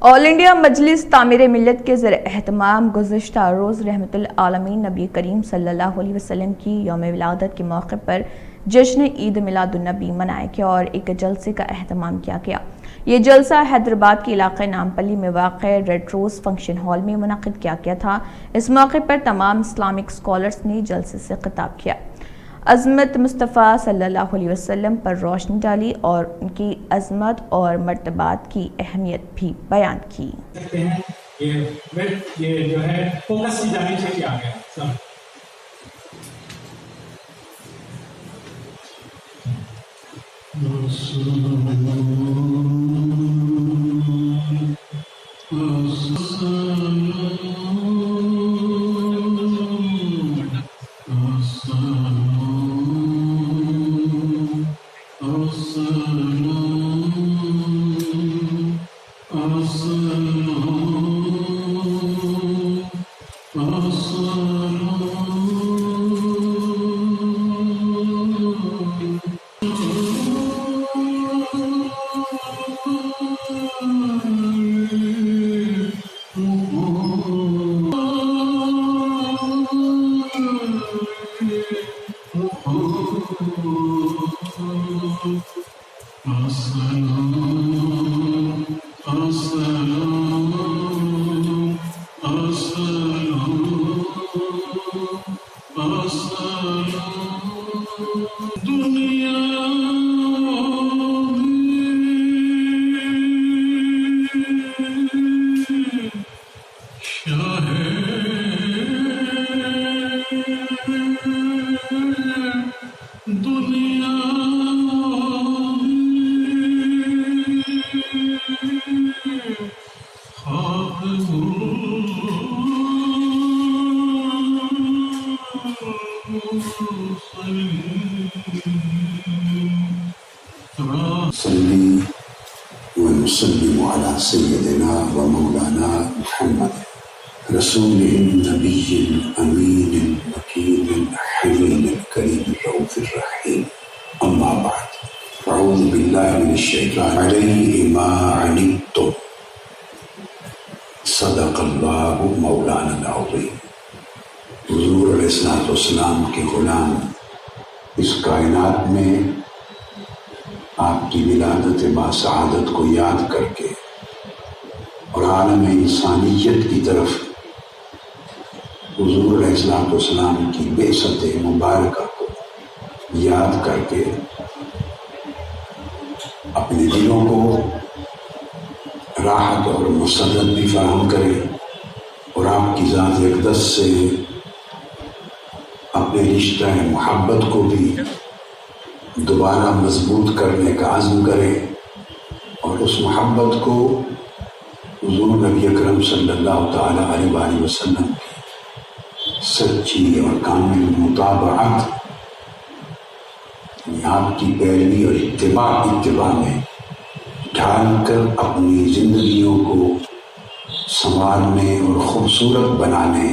آل India مجلس تعمیر ملت کے زیر اہتمام گزشتہ روز رحمت العالمین نبی کریم صلی اللہ علیہ وسلم کی یوم ولادت کے موقع پر جشن عید میلاد النبی منایا گیا اور ایک جلسے کا اہتمام کیا گیا۔ یہ جلسہ حیدرآباد کے علاقہ نامپلی میں واقع ریڈ روز فنکشن ہال میں منعقد کیا گیا تھا۔ اس موقع پر تمام اسلامک اسکالرز نے جلسے سے خطاب کیا، عظمت مصطفیٰ صلی اللہ علیہ وسلم پر روشنی ڈالی اور ان کی عظمت اور مرتبات کی اہمیت بھی بیان کی۔ یہ جو ہے فوکس کی جانب سے کیا گیا سب صلی ونسلم علی سیدنا و مولانا محمد رسول النبی الامین المکین الحنین الکریم الرؤوف الرحیم اما بعد اعوذ باللہ من الشیطان علیہ ما عنتم صدق اللہ مولانا العظیم۔ حضور علیہ السلام کے غلام اس کائنات میں آپ کی ولادت باسعادت کو یاد کر کے اور عالم انسانیت کی طرف حضور علیہ السلام کی بعثت مبارکہ کو یاد کر کے اپنے دلوں کو راحت اور مسرت بھی فراہم کریں اور آپ کی ذات اقدس سے اپنے رشتہ محبت کو بھی دوبارہ مضبوط کرنے کا عزم کریں اور اس محبت کو حضور نبی اکرم صلی اللہ تعالیٰ علیہ وآلہ وسلم کی سچی اور کامل مطابقت آپ کی پیروی اور اتباع میں ڈھال کر اپنی زندگیوں کو سنوارنے اور خوبصورت بنانے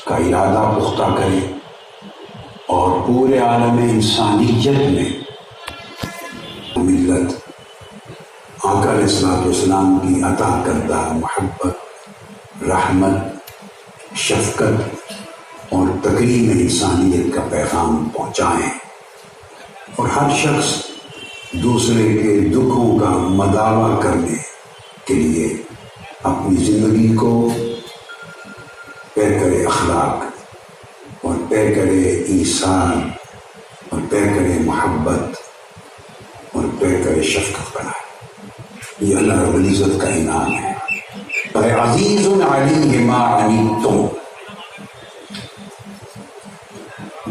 کا ارادہ پختہ کریں اور پورے عالم انسانیت میں ملت آقا علیہ السلام کی عطا کردہ محبت، رحمت، شفقت اور تکریم انسانیت کا پیغام پہنچائیں اور ہر شخص دوسرے کے دکھوں کا مداوع کرنے کے لیے اپنی زندگی کو طے کرے اخلاق اور طے کرے ایثار اور طے کرے محبت اور طے کرے شفقت بنائے۔ یہ اللہ رب العزت کا انعام ہے۔ عزیز علیہ ما عنتم،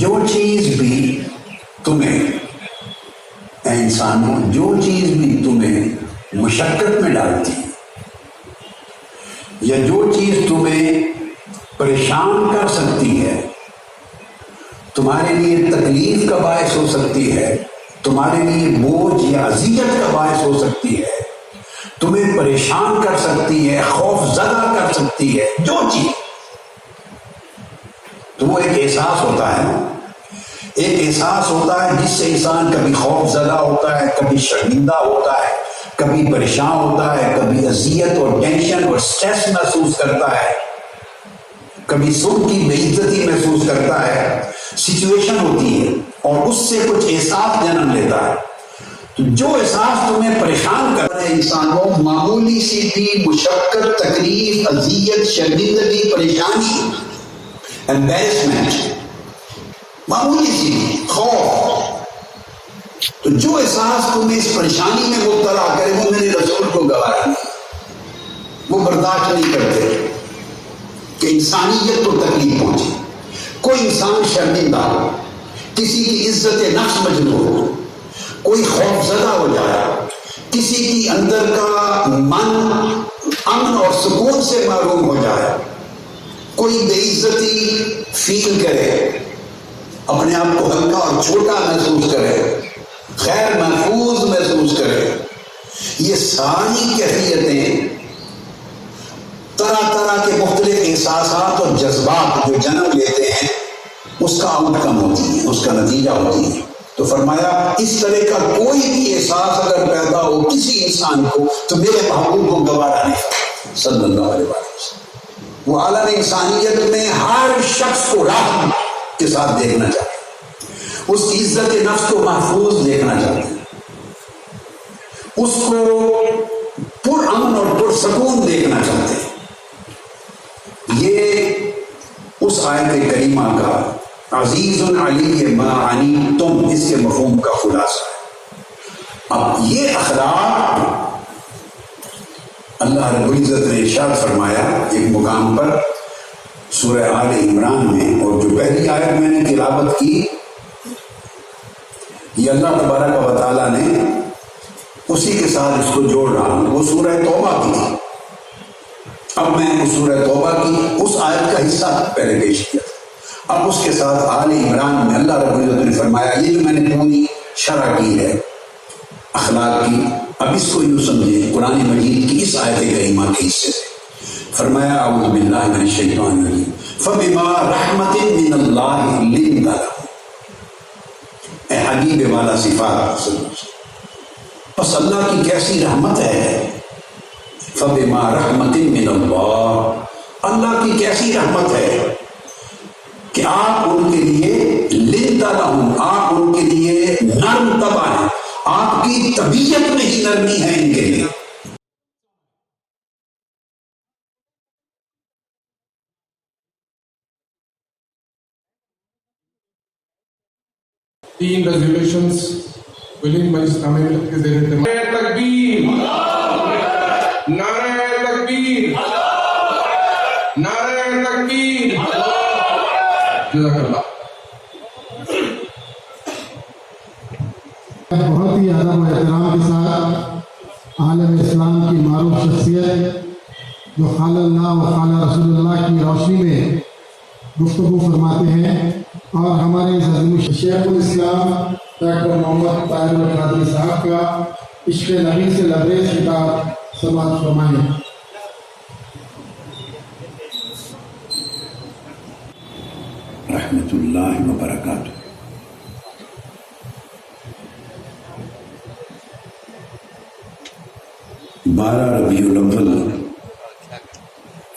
جو چیز بھی تمہیں اے انسانوں، جو چیز بھی تمہیں مشقت میں ڈالتی یا جو چیز تمہیں پریشان کر سکتی ہے، تمہارے لیے تکلیف کا باعث ہو سکتی ہے، تمہارے لیے بوجھ یا اذیت کا باعث ہو سکتی ہے، تمہیں پریشان کر سکتی ہے، خوف زدہ کر سکتی ہے، جو چیز، تو وہ ایک احساس ہوتا ہے نا، ایک احساس ہوتا ہے جس سے انسان کبھی خوف زدہ ہوتا ہے، کبھی شرمندہ ہوتا ہے، کبھی پریشان ہوتا ہے، کبھی اذیت اور ٹینشن اور سٹریس محسوس کرتا ہے، کبھی سب کی بے عزتی محسوس کرتا ہے، سچویشن ہوتی ہے اور اس سے کچھ احساس جنم لیتا ہے. تو جو احساس تمہیں پریشان کر رہے انسانوں، معمولی سی بھی مشقت، تکلیف، اذیت، شرمندگی، پریشانی، embarrassment، معمولی سی خوف، تو جو احساس تمہیں اس پریشانی میں مبتلا کرے وہ میرے رسول کو گوارا نہیں، وہ برداشت نہیں کرتے کہ انسانیت کو تکلیف پہنچے، کوئی انسان شرمندہ ہو، کسی کی عزت نفس مجروح ہو، کوئی خوف زدہ ہو جائے، کسی کی اندر کا من امن اور سکون سے محروم ہو جائے، کوئی بے عزتی فیل کرے، اپنے آپ کو ہلکا اور چھوٹا محسوس کرے، غیر محفوظ محسوس کرے، یہ ساری کیفیتیں طرح طرح کے مختلف احساسات اور جذبات جو جنم لیتے ہیں اس کا آؤٹ کم ہوتی ہے، اس کا نتیجہ ہوتی ہے. تو فرمایا اس طرح کا کوئی بھی احساس اگر پیدا ہو کسی انسان کو تو میرے محبوب کو گوارا نہیں صلی اللہ علیہ وسلم. وہ عالم انسانیت میں ہر شخص کو رحمت کے ساتھ دیکھنا چاہتے ہیں، اس کی عزت نفس کو محفوظ دیکھنا چاہتے ہیں، اس کو پر امن اور پر سکون دیکھنا چاہتے ہیں. یہ اس آیت کریمہ کا عزیز علی ما عنیتم اس کے مفہوم کا خلاصہ ہے. اب یہ اخلاق اللہ رب العزت نے ارشاد فرمایا ایک مقام پر سورہ آل عمران میں، اور جو پہلی آیت میں نے تلاوت کی یہ اللہ تبارک و تعالیٰ نے اسی کے ساتھ اس کو جوڑ رہا ہوں، وہ سورہ توبہ کی تھی. اب میں اس سورہ توبہ کی اس آیت کا حصہ پہلے پیش کیا تھا، اب اس کے ساتھ آل عمران میں اللہ رب العزت نے فرمایا یہ جو میں نے پوری شرح کی ہے اخلاق کی، اب اس کو یوں سمجھیں قرآن مجید کی اس آیت کریمہ کے حصے سے. فرمایا اعوذ باللہ من الشیطان الرجیم فبما رحمت من اللہ لنت لهم، اے حبیب والا صفات صلی اللہ علیہ وسلم، بس اللہ کی کیسی رحمت ہے. فبما رحمت من اللہ، اللہ کی کیسی رحمت ہے کہ آپ ان کے لیے لنت لهم، آپ ان کے لیے نرم طبع ہیں، آپ کی طبیعت میں ہی نرمی ہے ان کے لیے. تین ریزولوشنز ولنگ مجلس اسلامی ملت کے زیر اہتمام. نعرہ تکبیر، نعرہ تکبیر، نعرہ تکبیر. جزاک اللہ. بہت ہی ادب و احترام کے ساتھ عالم اسلام کی معروف شخصیت جو قال اللہ و قال رسول اللہ کی روشنی میں گفتگو فرماتے ہیں، اور ہمارے اس عظیم شیخ الاسلام ڈاکٹر محمد طاہر القادری صاحب کا عشق نبی سے لبریز خطاب سماعت فرمائیں. رحمت اللہ وبرکاتہ. بارہ ربیع الاول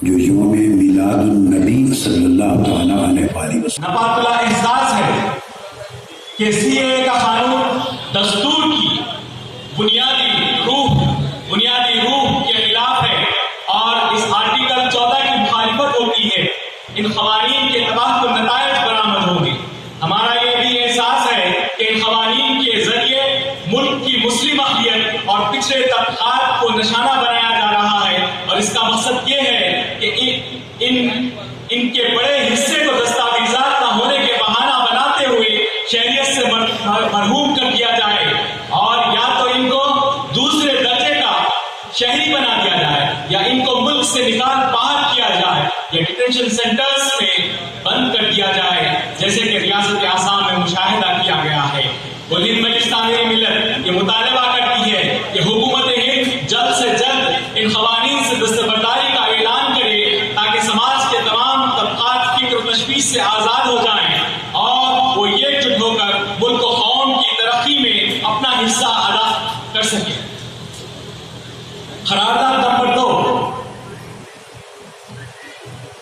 جو یوم میلاد النبی صلی اللہ تعالیٰ علیہ وآلہ وسلم نبات اللہ احساس ہے کہ سی اے کا قانون دستور کی بنیادی روح کے خلاف ہے اور اس آرٹیکل 14 کی مخالفت ہوتی ہے. ان قوانین کے تباہ کن نتائج برآمد ہوں گے. ہمارا یہ بھی احساس ہے کہ ان قوانین کے ذریعے ملک کی مسلم اقلیت اور پچھڑے طبقات کو نشانہ بنایا جا رہا ہے، اور اس کا مقصد یہ ہے کہ ان کے بڑے حصے کو دستاویزات نہ ہونے کے بہانہ بناتے ہوئے شہریت سے محروم کر دیا جائے، اور یا تو ان کو دوسرے درجے کا شہری بنا دیا جائے یا ان کو ملک سے نکال باہر کیا جائے یا ڈیٹینشن سینٹرز میں بند کر دیا جائے، جیسے کہ ریاست آسام میں مشاہدہ کیا گیا ہے. ولید مجلس اسلامی ملت یہ مطالبہ کرتی ہے کہ حکومت ہند جلد سے جلد ان قوانین سے دستبرداری کا اعلان کرے تاکہ سماج کے تمام طبقات فکر و تشویش سے آزاد ہو جائیں اور وہ ایک جٹ ہو کر ملک و قوم کی ترقی میں اپنا حصہ ادا کر سکیں. قرارداد نمبر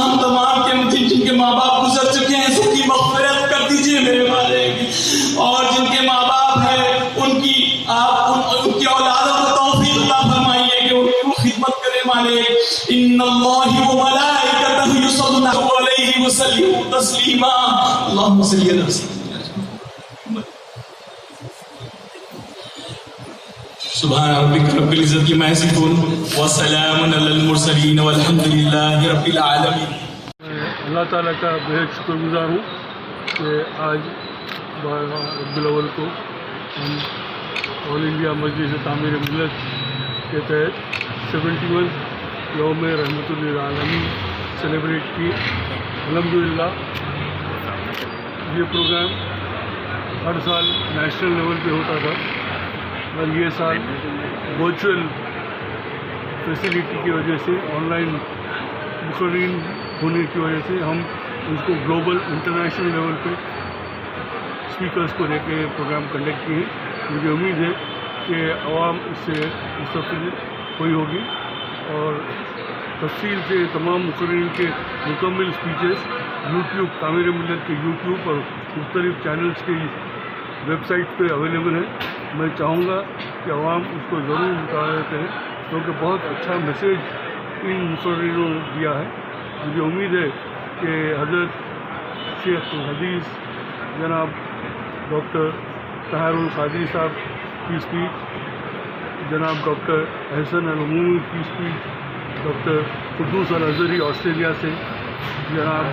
ہم تمام کے جن کے ماں باپ گزر چکے ہیں سب کی مغفرت کر دیجیے میرے مالک، اور جن کے ماں باپ ہیں ان کی اولادوں کو توفیق عطا فرمائیے کہ ان کی خدمت کرے مالک۔ ان اللہ و ملائکتہ یصلون علیہ وسلم تسلیما، اللہم صلی علی سیدنا سبحان ربک رب العزت عما یصفون وسلام علی المرسلین والحمد للہ رب العالمین۔ اللہ تعالیٰ کا بہت شکر گزار ہوں کہ آج 12 ربیع الاول کو ہم آل انڈیا مجلس تعمیر ملت کے تحت 71 یوم رحمت للعالمین سیلیبریٹ کی۔ الحمدللہ یہ پروگرام ہر سال نیشنل لیول پہ ہوتا تھا، اور یہ سال ورچوئل فیسلٹی کی وجہ سے، آن لائن مقررین ہونے کی وجہ سے ہم اس کو گلوبل انٹرنیشنل لیول پہ اسپیکرس کو لے کے پروگرام کنڈکٹ کیے ہیں۔ مجھے امید ہے کہ عوام اس سے مستفید ہوئی ہوگی، اور تفصیل سے تمام مقررین کے مکمل اسپیچز یوٹیوب تعمیر ملت کے یوٹیوب اور مختلف چینلز کی ویب سائٹ پہ اویلیبل ہے۔ میں چاہوں گا کہ عوام اس کو ضرور مطالعہ کریں، کیونکہ بہت اچھا میسیج ان مقررینوں نے دیا ہے۔ مجھے امید ہے کہ حضرت شیخ الحدیث جناب ڈاکٹر طاہر القادری صاحب کی اسپیچ، جناب ڈاکٹر احسن العمومی کی اسپیچ، ڈاکٹر قدوس الازہری آسٹریلیا سے، جناب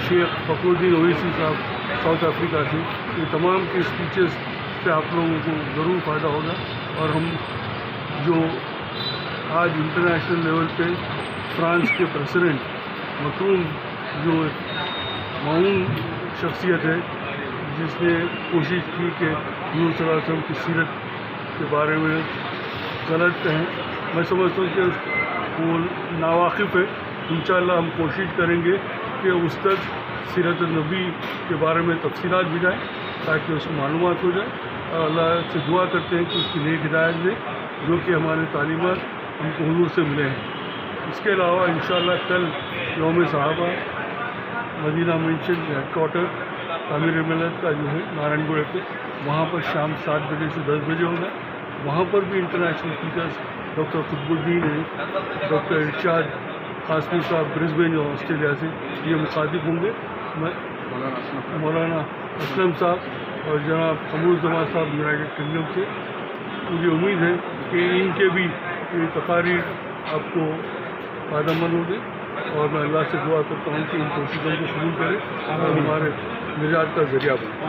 شیخ فخر الدین اویسی صاحب ساؤتھ افریقہ سے، یہ تمام کے اسپیچز سے آپ لوگوں کو ضرور فائدہ ہوگا۔ اور ہم جو آج انٹرنیشنل لیول پہ فرانس کے پریزیڈنٹ مکرون جو معاون شخصیت ہے، جس نے کوشش کی کہ حضور صلی اللہ علیہ وسلم کی سیرت کے بارے میں غلط کہیں، میں سمجھتا ہوں کہ وہ ناواقف ہے۔ انشاءاللہ ہم کوشش کریں گے کہ اس تک سیرت النبی کے بارے میں تفصیلات بھی جائیں تاکہ اس کو معلومات ہو جائے، اور اللہ سے دعا کرتے ہیں کہ اس کی نیک ہدایت دے جو کہ ہماری تعلیمات ہم کو حضور سے ملے ہیں۔ اس کے علاوہ انشاءاللہ کل یوم صحابہ مدینہ مینشن ہیڈ کوارٹر تعمیر ملت کا جو ہے نارائن گوڑے پہ، وہاں پر شام 7 بجے سے 10 بجے ہوگا۔ وہاں پر بھی انٹرنیشنل اسپیکرز ڈاکٹر قطب الدین ہیں، ڈاکٹر ارشاد قاسمی صاحب برسبین آسٹریلیا سے، یہ مخاطب ہوں گے۔ میں مولانا اسلم صاحب اور جناب قمر الزمان صاحب یونائیٹڈ کنگڈم سے، مجھے امید ہے کہ ان کے بھی یہ تقاریر آپ کو فائدہ مند ہوگی، اور میں اللہ سے دعا کرتا ہوں کہ ان کوششوں کو قبول کرے اور ہمارے نجات کا ذریعہ بنے۔